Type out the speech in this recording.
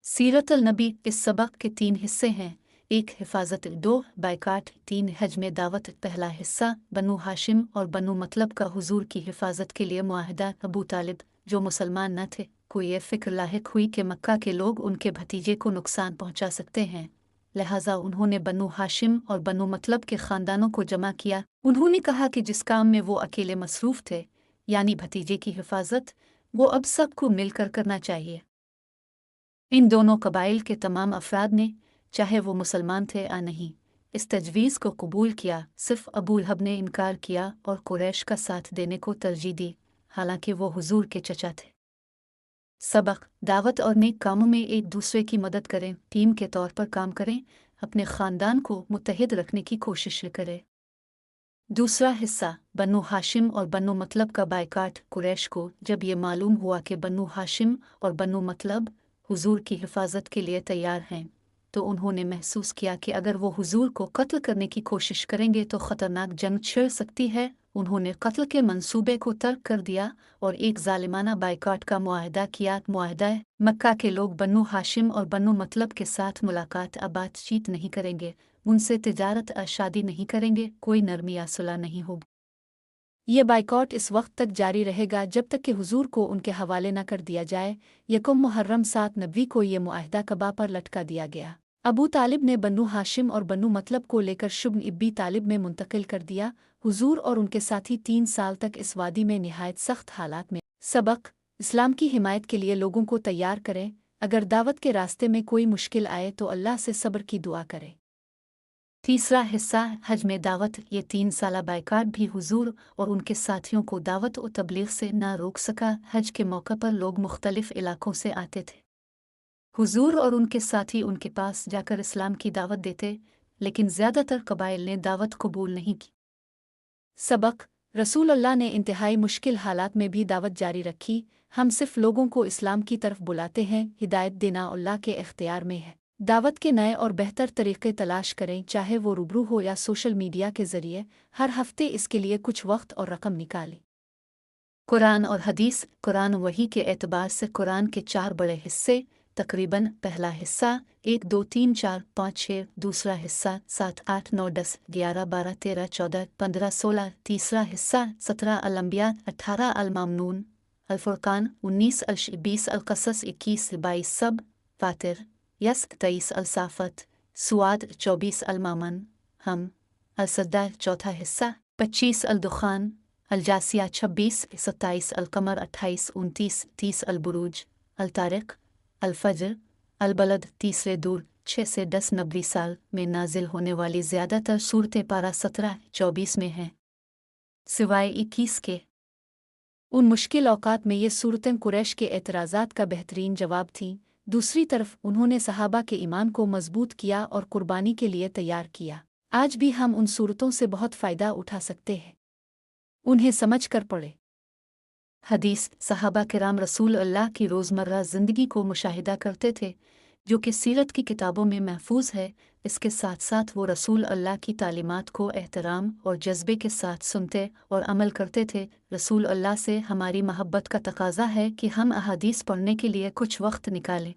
सीरत अल नबी इस सबक के 3 हिस्से हैं। 1 हिफाजत, 2 बायकाट, 3 हज में दावत। पहला हिस्सा बनु हाशिम और बनु मतलब का हुजूर की हिफाजत के लिए मुआहदा। अबू तालिब जो मुसलमान न थे को ये फ़िक्र लाहिक हुई कि मक्का के लोग उनके भतीजे को नुकसान पहुंचा सकते हैं, लिहाजा उन्होंने बनु हाशिम और बनु मतलब के ख़ानदानों को जमा किया। उन्होंने कहा कि जिस काम में वो अकेले मसरूफ़ थे, यानी भतीजे की हिफाजत, वो अब सबको मिलकर करना चाहिए। इन दोनों कबाइल के तमाम अफराद ने, चाहे वो मुसलमान थे या नहीं, इस तजवीज़ को कबूल किया। सिर्फ अबू लहब ने इनकार किया और कुरैश का साथ देने को तरजीह दी, हालांकि वो हुजूर के चचा थे। सबक, दावत और नेक कामों में एक दूसरे की मदद करें, टीम के तौर पर काम करें, अपने ख़ानदान को मुत्तहिद रखने की कोशिश करें। दूसरा हिस्सा बनु हाशिम और बनु मतलब का बायकाट। कुरैश को जब ये मालूम हुआ कि बनु हाशिम और बनु मतलब हुजूर की हिफाजत के लिए तैयार हैं, तो उन्होंने महसूस किया कि अगर वो हुजूर को कत्ल करने की कोशिश करेंगे तो ख़तरनाक जंग छिड़ सकती है। उन्होंने कत्ल के मंसूबे को तर्क कर दिया और एक जालिमाना बायकाट का मुआहदा किया। मुआहदा मक्का के लोग बनु हाशिम और बनु मतलब के साथ मुलाकात या बातचीत नहीं करेंगे, उनसे तिजारत या शादी नहीं करेंगे, कोई नरमी या सुलह नहीं होगी। ये बाइकॉट इस वक्त तक जारी रहेगा जब तक कि हुजूर को उनके हवाले न कर दिया जाए। यकम मुहर्रम 7 नबी को ये मुआहदा कबा पर लटका दिया गया। अबू तालिब ने बनु हाशिम और बनु मतलब को लेकर शुभ इब्बी तालिब में मुंतकिल कर दिया। हुजूर और उनके साथी 3 साल तक इस वादी में निहायत सख्त हालात में। सबक, इस्लाम की हिमायत के लिए लोगों को तैयार करें। अगर दावत के रास्ते में कोई मुश्किल आए तो अल्लाह से सब्र की दुआ करें। तीसरा हिस्सा हज में दावत। ये 3 साला बायकाट भी हुजूर और उनके साथियों को दावत और तबलीग से न रोक सका। हज के मौके पर लोग मुख्तलिफ इलाकों से आते थे। हुजूर और उनके साथी उनके पास जाकर इस्लाम की दावत देते, लेकिन ज़्यादातर कबाइल ने दावत कबूल नहीं की। सबक, रसूल अल्लाह ने इंतहाई मुश्किल हालात में भी दावत जारी रखी। हम सिर्फ लोगों को इस्लाम की तरफ बुलाते हैं, हिदायत देना अल्लाह के इख्तियार में है। दावत के नए और बेहतर तरीक़े तलाश करें, चाहे वो रूबरू हो या सोशल मीडिया के ज़रिए। हर हफ्ते इसके लिए कुछ वक्त और रकम निकालें। कुरान और हदीस। कुरान वही के एतबार से कुरान के 4 बड़े हिस्से तकरीबन। पहला हिस्सा 1, 2, 3, 4, 5, 6। दूसरा हिस्सा 7, 8, 9, 10, 11, 12, 13, 14, 15, 16। तीसरा हिस्सा 17 अल-अंबिया, 18 अल-मामनून, अल-फुरकान 19, अल-20 अल-क़सस 21, 22 सब, फातिर, यस 23 अल-साफ़त, सुआद 24 अल-मामन, हम, अल-सद्दा चौथा हिस्सा 25 अल-दुखान, अल-जासिया 26, 27 अल-कमर 28, 29, 30 अल-बुरूज, अल-तारिक, अल-फज्र, अल-बलद तीसरे दूर 6 से 10 नबी साल में नाजिल होने वाली ज़्यादातर सूरतें पारा 17-24 में हैं, सिवाय 21 के। उन मुश्किल औकात में ये सूरतें कुरैश के एतराज़ात का बेहतरीन जवाब थीं। दूसरी तरफ उन्होंने सहाबा के ईमान को मजबूत किया और कुर्बानी के लिए तैयार किया। आज भी हम उन सूरतों से बहुत फ़ायदा उठा सकते हैं, उन्हें समझ कर पढ़े। हदीस। सहाबा किराम रसूल अल्लाह की रोज़मर्रा ज़िंदगी को मुशाहिदा करते थे, जो कि सीरत की किताबों में महफूज है। इसके साथ साथ वो रसूल अल्लाह की तालीमात को एहतराम और जज्बे के साथ सुनते और अमल करते थे। रसूल अल्लाह से हमारी महब्बत का तकाज़ा है कि हम अहादीस पढ़ने के लिए कुछ वक्त निकालें।